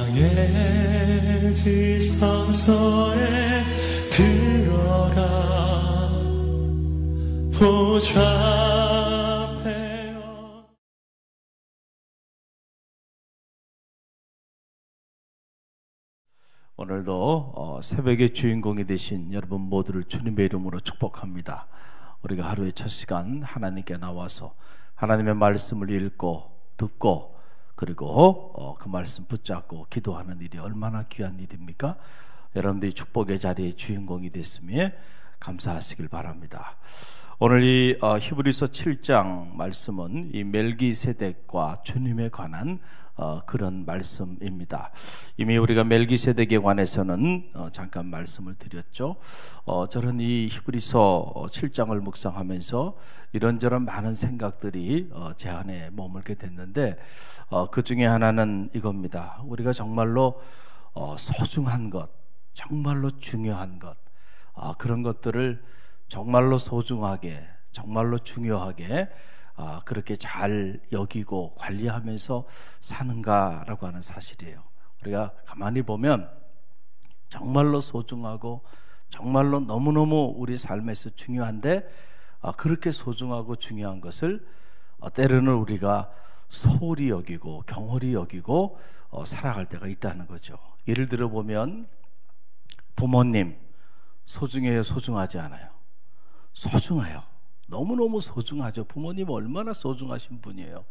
나의 지성소에 들어가 보좌하며. 오늘도 새벽의 주인공이 되신 여러분 모두를 주님의 이름으로 축복합니다. 우리가 하루의 첫 시간 하나님께 나와서 하나님의 말씀을 읽고 듣고 그리고 그 말씀 붙잡고 기도하는 일이 얼마나 귀한 일입니까? 여러분들이 축복의 자리의 주인공이 됐으면 감사하시길 바랍니다. 오늘 이 히브리서 7장 말씀은 이 멜기세덱과 주님에 관한 그런 말씀입니다. 이미 우리가 멜기세덱에 관해서는 잠깐 말씀을 드렸죠. 저는 이 히브리서 7장을 묵상하면서 이런저런 많은 생각들이 제 안에 머물게 됐는데 그 중에 하나는 이겁니다. 우리가 정말로 소중한 것, 정말로 중요한 것, 그런 것들을 정말로 소중하게, 정말로 중요하게 그렇게 잘 여기고 관리하면서 사는가라고 하는 사실이에요. 우리가 가만히 보면 정말로 소중하고 정말로 너무너무 우리 삶에서 중요한데 그렇게 소중하고 중요한 것을 때로는 우리가 소홀히 여기고 경홀히 여기고 살아갈 때가 있다는 거죠. 예를 들어 보면 부모님 소중해요, 소중하지 않아요? 소중해요. 너무너무 소중하죠. 부모님 얼마나 소중하신 분이에요.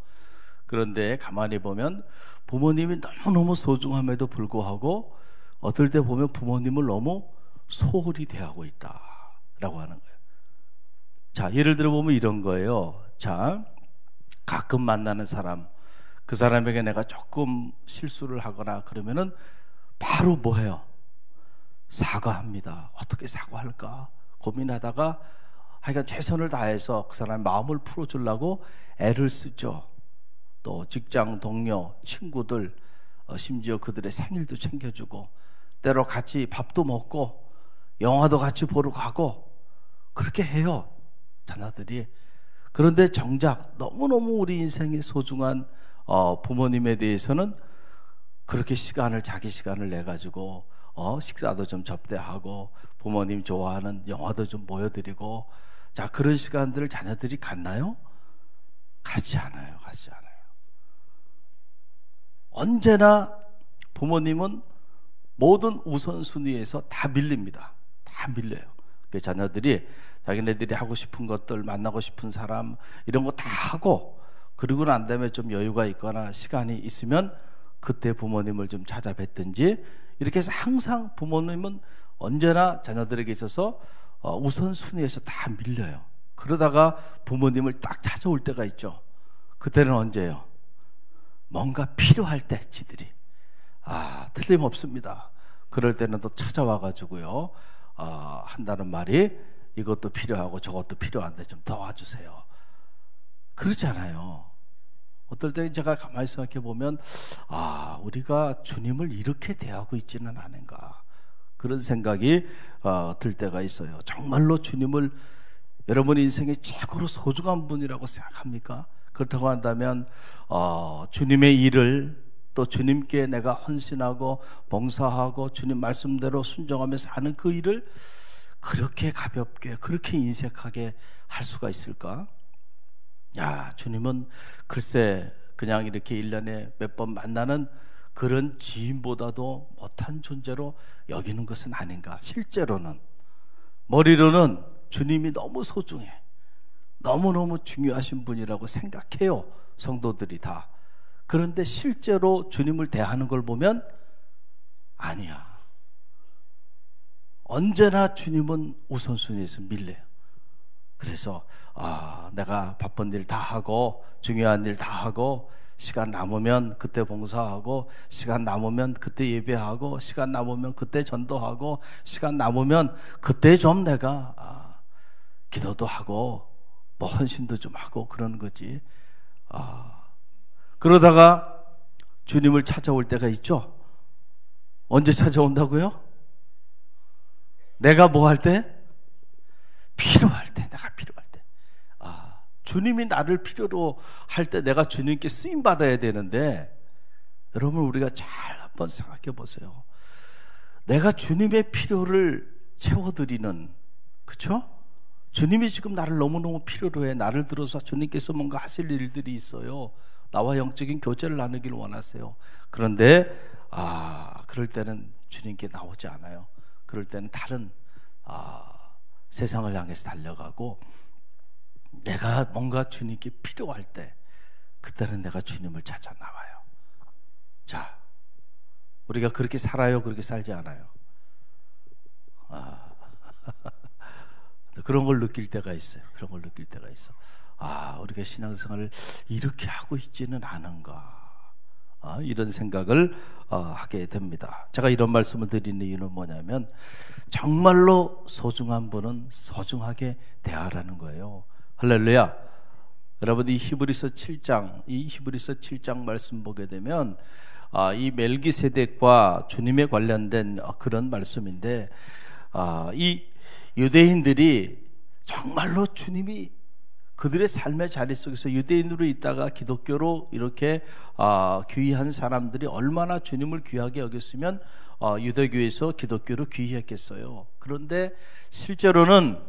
그런데 가만히 보면 부모님이 너무너무 소중함에도 불구하고 어떨 때 보면 부모님을 너무 소홀히 대하고 있다라고 하는 거예요. 자, 예를 들어 보면 이런 거예요. 자, 가끔 만나는 사람, 그 사람에게 내가 조금 실수를 하거나 그러면은 바로 뭐 해요? 사과합니다. 어떻게 사과할까 고민하다가 하여간 최선을 다해서 그 사람의 마음을 풀어주려고 애를 쓰죠. 또 직장 동료, 친구들, 심지어 그들의 생일도 챙겨주고 때로 같이 밥도 먹고 영화도 같이 보러 가고 그렇게 해요, 자녀들이. 그런데 정작 너무너무 우리 인생에 소중한 부모님에 대해서는 그렇게 자기 시간을 내가지고 식사도 좀 접대하고 부모님 좋아하는 영화도 좀 보여드리고, 자, 그런 시간들을 자녀들이 갖나요? 갖지 않아요. 갖지 않아요. 언제나 부모님은 모든 우선순위에서 다 밀립니다. 다 밀려요. 그 자녀들이 자기네들이 하고 싶은 것들, 만나고 싶은 사람 이런 거 다 하고 그러고 난 다음에 좀 여유가 있거나 시간이 있으면 그때 부모님을 좀 찾아뵙든지 이렇게 해서 항상 부모님은 언제나 자녀들에게 있어서 우선순위에서 다 밀려요. 그러다가 부모님을 딱 찾아올 때가 있죠. 그때는 언제예요? 뭔가 필요할 때 지들이 틀림없습니다. 그럴 때는 또 찾아와가지고요 한다는 말이 이것도 필요하고 저것도 필요한데 좀 도와주세요. 그렇잖아요. 어떨 때 제가 가만히 생각해 보면 우리가 주님을 이렇게 대하고 있지는 않은가 그런 생각이 들 때가 있어요. 정말로 주님을 여러분 인생의 최고로 소중한 분이라고 생각합니까? 그렇다고 한다면 주님의 일을 또 주님께 내가 헌신하고 봉사하고 주님 말씀대로 순종하면서 하는 그 일을 그렇게 가볍게 그렇게 인색하게 할 수가 있을까? 주님은 글쎄 그냥 이렇게 1년에 몇 번 만나는 그런 지인보다도 못한 존재로 여기는 것은 아닌가. 실제로는 머리로는 주님이 너무 소중해, 너무너무 중요하신 분이라고 생각해요, 성도들이 다. 그런데 실제로 주님을 대하는 걸 보면 아니야. 언제나 주님은 우선순위에서 밀려요. 그래서 내가 바쁜 일 다 하고 중요한 일 다 하고 시간 남으면 그때 봉사하고 시간 남으면 그때 예배하고 시간 남으면 그때 전도하고 시간 남으면 그때 좀 내가 기도도 하고 뭐 헌신도 좀 하고 그러는 거지. 그러다가 주님을 찾아올 때가 있죠. 언제 찾아온다고요? 내가 뭐 할 때? 필요할 때, 내가 필요할 때. 주님이 나를 필요로 할 때 내가 주님께 쓰임 받아야 되는데, 여러분 우리가 잘 한번 생각해 보세요. 내가 주님의 필요를 채워드리는, 그렇죠? 주님이 지금 나를 너무너무 필요로 해. 나를 들어서 주님께서 뭔가 하실 일들이 있어요. 나와 영적인 교제를 나누기를 원하세요. 그런데 그럴 때는 주님께 나오지 않아요. 그럴 때는 다른 세상을 향해서 달려가고, 내가 뭔가 주님께 필요할 때 그때는 내가 주님을 찾아 나와요. 자, 우리가 그렇게 살아요? 그렇게 살지 않아요? 그런 걸 느낄 때가 있어요. 그런 걸 느낄 때가 있어. 우리가 신앙생활을 이렇게 하고 있지는 않은가, 이런 생각을 하게 됩니다. 제가 이런 말씀을 드리는 이유는 뭐냐면, 정말로 소중한 분은 소중하게 대하라는 거예요. 할렐루야. 여러분, 이 히브리서 7장 말씀 보게 되면 이 멜기세덱과 주님에 관련된 그런 말씀인데, 이 유대인들이 정말로 주님이 그들의 삶의 자리 속에서 유대인으로 있다가 기독교로 이렇게 귀한 사람들이 얼마나 주님을 귀하게 여겼으면 유대교에서 기독교로 귀했겠어요. 그런데 실제로는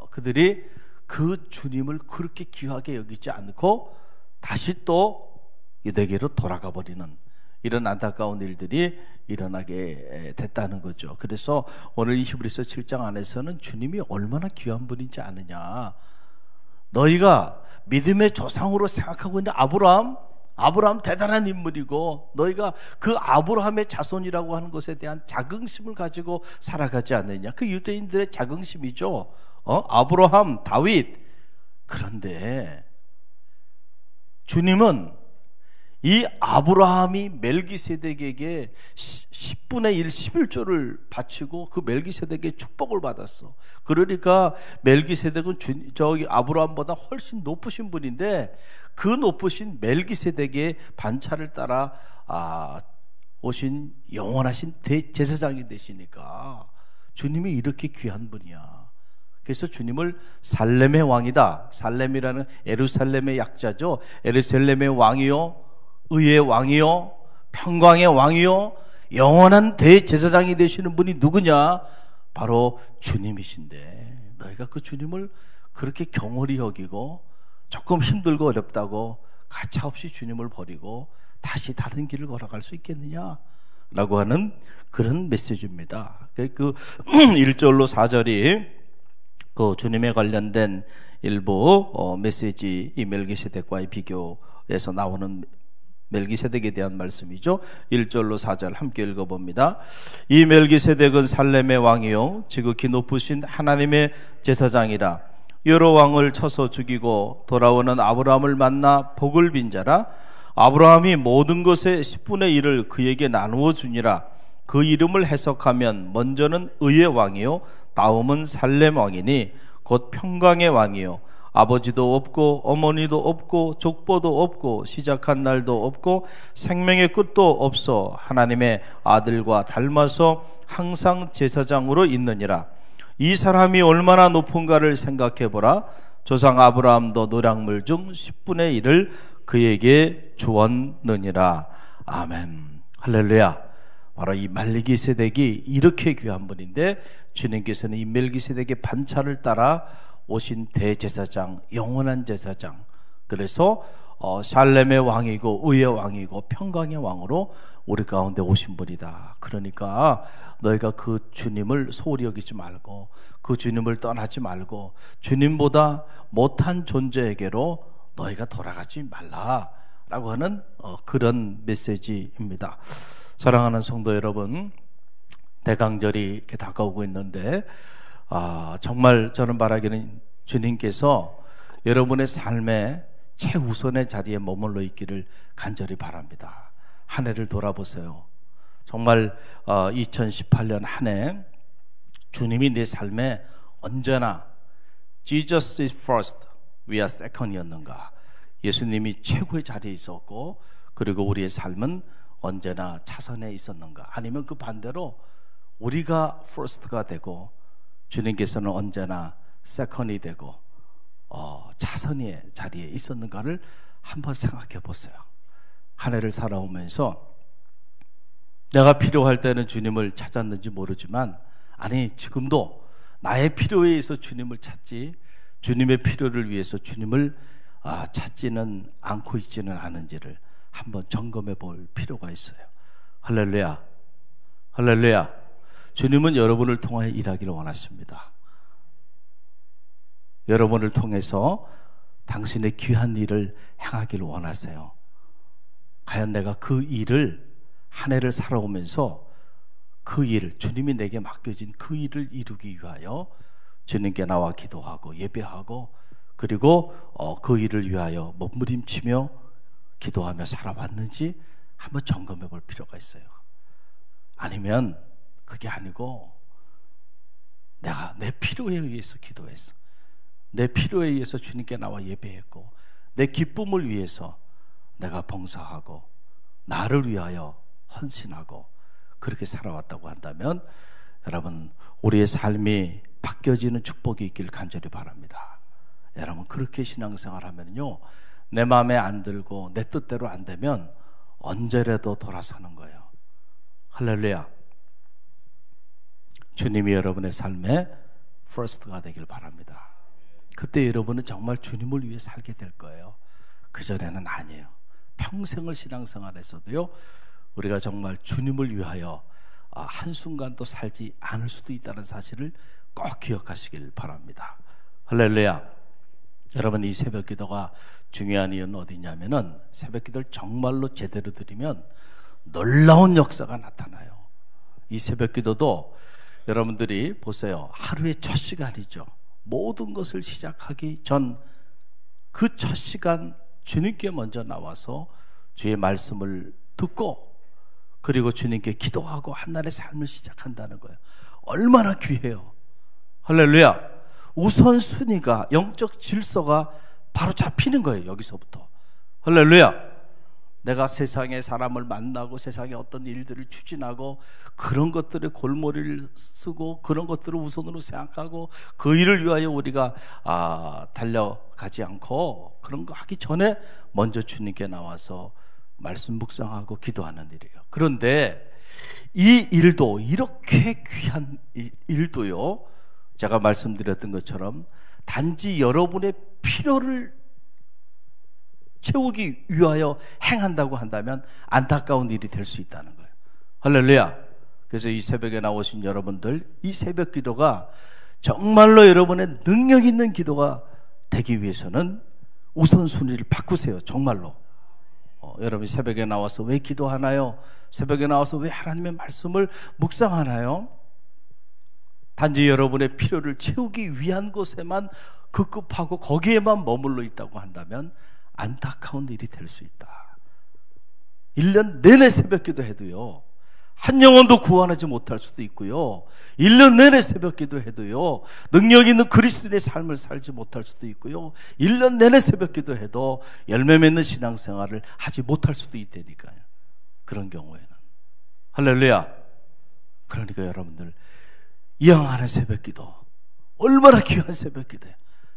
그들이 그 주님을 그렇게 귀하게 여기지 않고 다시 또 유대교로 돌아가 버리는 이런 안타까운 일들이 일어나게 됐다는 거죠. 그래서 오늘 이 히브리서 7장 안에서는 주님이 얼마나 귀한 분인지 아느냐, 너희가 믿음의 조상으로 생각하고 있는 아브라함 대단한 인물이고, 너희가 그 아브라함의 자손이라고 하는 것에 대한 자긍심을 가지고 살아가지 않느냐. 그 유대인들의 자긍심이죠. 아브라함, 다윗. 그런데 주님은 이 아브라함이 멜기세덱에게 10분의 1, 11조를 바치고 그 멜기세덱의 축복을 받았어. 그러니까 멜기세덱은 저기 아브라함보다 훨씬 높으신 분인데, 그 높으신 멜기세덱의 반차를 따라 오신 영원하신 대제사장이 되시니까 주님이 이렇게 귀한 분이야. 그래서 주님을 살렘의 왕이다. 살렘이라는 예루살렘의 약자죠. 예루살렘의 왕이요, 의의 왕이요, 평강의 왕이요, 영원한 대제사장이 되시는 분이 누구냐? 바로 주님이신데, 너희가 그 주님을 그렇게 경홀히 여기고 조금 힘들고 어렵다고 가차없이 주님을 버리고 다시 다른 길을 걸어갈 수 있겠느냐? 라고 하는 그런 메시지입니다. 그 1절로 4절이 그 주님에 관련된 일부 메시지, 이 멜기세덱과의 비교에서 나오는 멜기세덱에 대한 말씀이죠. 1절로 4절 함께 읽어봅니다. 이 멜기세덱은 살렘의 왕이요 지극히 높으신 하나님의 제사장이라. 여러 왕을 쳐서 죽이고 돌아오는 아브라함을 만나 복을 빈 자라. 아브라함이 모든 것의 10분의 1을 그에게 나누어 주니라. 그 이름을 해석하면 먼저는 의의 왕이요 다음은 살렘 왕이니 곧 평강의 왕이요 아버지도 없고 어머니도 없고 족보도 없고 시작한 날도 없고 생명의 끝도 없어 하나님의 아들과 닮아서 항상 제사장으로 있느니라. 이 사람이 얼마나 높은가를 생각해보라. 조상 아브라함도 노량물 중 10분의 1을 그에게 주었느니라. 아멘. 할렐루야. 바로 이 멜기세덱이 이렇게 귀한 분인데, 주님께서는 이 멜기세덱의 반차를 따라 오신 대제사장, 영원한 제사장. 그래서 살렘의 왕이고 의의 왕이고 평강의 왕으로 우리 가운데 오신 분이다. 그러니까 너희가 그 주님을 소홀히 여기지 말고, 그 주님을 떠나지 말고 주님보다 못한 존재에게로 너희가 돌아가지 말라라고 하는 그런 메시지입니다. 사랑하는 성도 여러분, 대강절이 이렇게 다가오고 있는데 정말 저는 바라기는 주님께서 여러분의 삶의 최우선의 자리에 머물러 있기를 간절히 바랍니다. 한 해를 돌아보세요. 정말 2018년 한 해 주님이 내 삶에 언제나 Jesus is first, we are second 이었는가? 예수님이 최고의 자리에 있었고, 그리고 우리의 삶은 언제나 차선에 있었는가? 아니면 그 반대로 우리가 first가 되고 주님께서는 언제나 second이 되고 차선의 자리에 있었는가를 한번 생각해 보세요. 한 해를 살아오면서 내가 필요할 때는 주님을 찾았는지 모르지만, 아니 지금도 나의 필요에 의해서 주님을 찾지, 주님의 필요를 위해서 주님을 찾지는 않고 있지는 않은지를 한번 점검해 볼 필요가 있어요. 할렐루야, 할렐루야. 주님은 여러분을 통하여 일하기를 원하십니다. 여러분을 통해서 당신의 귀한 일을 행하기를 원하세요. 과연 내가 그 일을 한 해를 살아오면서 그 일, 주님이 내게 맡겨진 그 일을 이루기 위하여 주님께 나와 기도하고 예배하고, 그리고 그 일을 위하여 몸부림치며 기도하며 살아왔는지 한번 점검해 볼 필요가 있어요. 아니면 그게 아니고 내가 내 필요에 의해서 기도했어, 내 필요에 의해서 주님께 나와 예배했고, 내 기쁨을 위해서 내가 봉사하고 나를 위하여 헌신하고 그렇게 살아왔다고 한다면, 여러분 우리의 삶이 바뀌어지는 축복이 있길 간절히 바랍니다. 여러분 그렇게 신앙생활 하면요, 내 마음에 안 들고 내 뜻대로 안 되면 언제라도 돌아서는 거예요. 할렐루야. 주님이 여러분의 삶의 퍼스트가 되길 바랍니다. 그때 여러분은 정말 주님을 위해 살게 될 거예요. 그전에는 아니에요. 평생을 신앙생활에서도요, 우리가 정말 주님을 위하여 한순간도 살지 않을 수도 있다는 사실을 꼭 기억하시길 바랍니다. 할렐루야. 여러분 이 새벽 기도가 중요한 이유는 어디냐면은, 새벽 기도를 정말로 제대로 드리면 놀라운 역사가 나타나요. 이 새벽 기도도 여러분들이 보세요. 하루의 첫 시간이죠. 모든 것을 시작하기 전 그 첫 시간 주님께 먼저 나와서 주의 말씀을 듣고, 그리고 주님께 기도하고 한날의 삶을 시작한다는 거예요. 얼마나 귀해요. 할렐루야. 우선순위가, 영적 질서가 바로 잡히는 거예요. 여기서부터. 할렐루야. 내가 세상의 사람을 만나고 세상의 어떤 일들을 추진하고 그런 것들에 골머리를 쓰고 그런 것들을 우선으로 생각하고 그 일을 위하여 우리가 달려가지 않고, 그런 거 하기 전에 먼저 주님께 나와서 말씀 묵상하고 기도하는 일이에요. 그런데 이 일도, 이렇게 귀한 일도요, 제가 말씀드렸던 것처럼 단지 여러분의 필요를 채우기 위하여 행한다고 한다면 안타까운 일이 될 수 있다는 거예요. 할렐루야. 그래서 이 새벽에 나오신 여러분들, 이 새벽 기도가 정말로 여러분의 능력 있는 기도가 되기 위해서는 우선순위를 바꾸세요. 정말로. 여러분이 새벽에 나와서 왜 기도하나요? 새벽에 나와서 왜 하나님의 말씀을 묵상하나요? 단지 여러분의 필요를 채우기 위한 곳에만 급급하고 거기에만 머물러 있다고 한다면 안타까운 일이 될 수 있다. 1년 내내 새벽 기도해도요, 한 영혼도 구원하지 못할 수도 있고요, 1년 내내 새벽 기도해도요, 능력 있는 그리스도인의 삶을 살지 못할 수도 있고요, 1년 내내 새벽 기도해도 열매 맺는 신앙생활을 하지 못할 수도 있다니까요. 그런 경우에는. 할렐루야. 그러니까 여러분들, 이양하는 새벽 기도, 얼마나 귀한 새벽 기도예요.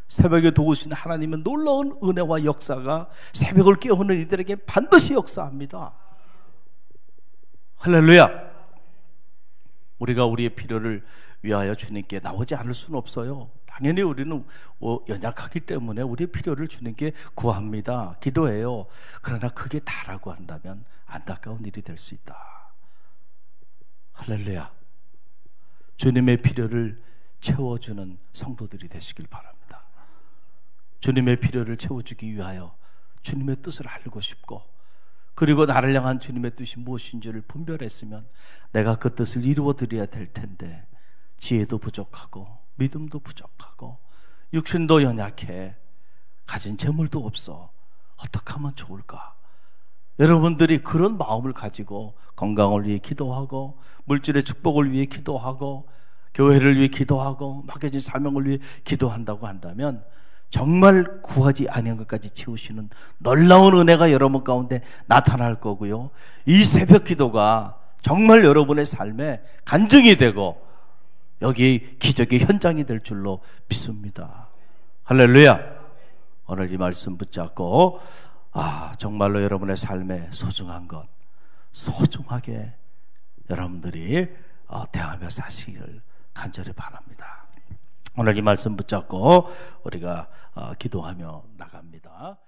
새벽에 도우시는 하나님은 놀라운 은혜와 역사가 새벽을 깨우는 이들에게 반드시 역사합니다. 할렐루야. 우리가 우리의 필요를 위하여 주님께 나오지 않을 수는 없어요. 당연히 우리는 연약하기 때문에 우리의 필요를 주님께 구합니다. 기도해요. 그러나 그게 다라고 한다면 안타까운 일이 될 수 있다. 할렐루야. 주님의 필요를 채워주는 성도들이 되시길 바랍니다. 주님의 필요를 채워주기 위하여 주님의 뜻을 알고 싶고, 그리고 나를 향한 주님의 뜻이 무엇인지를 분별했으면 내가 그 뜻을 이루어 드려야 될 텐데, 지혜도 부족하고 믿음도 부족하고 육신도 연약해, 가진 재물도 없어, 어떻게 하면 좋을까? 여러분들이 그런 마음을 가지고 건강을 위해 기도하고, 물질의 축복을 위해 기도하고, 교회를 위해 기도하고, 맡겨진 사명을 위해 기도한다고 한다면 정말 구하지 아니한 것까지 채우시는 놀라운 은혜가 여러분 가운데 나타날 거고요, 이 새벽 기도가 정말 여러분의 삶에 간증이 되고 여기 기적의 현장이 될 줄로 믿습니다. 할렐루야. 오늘 이 말씀 붙잡고 정말로 여러분의 삶에 소중한 것 소중하게 여러분들이 대하며 사시기를 간절히 바랍니다. 오늘 이 말씀 붙잡고 우리가 기도하며 나갑니다.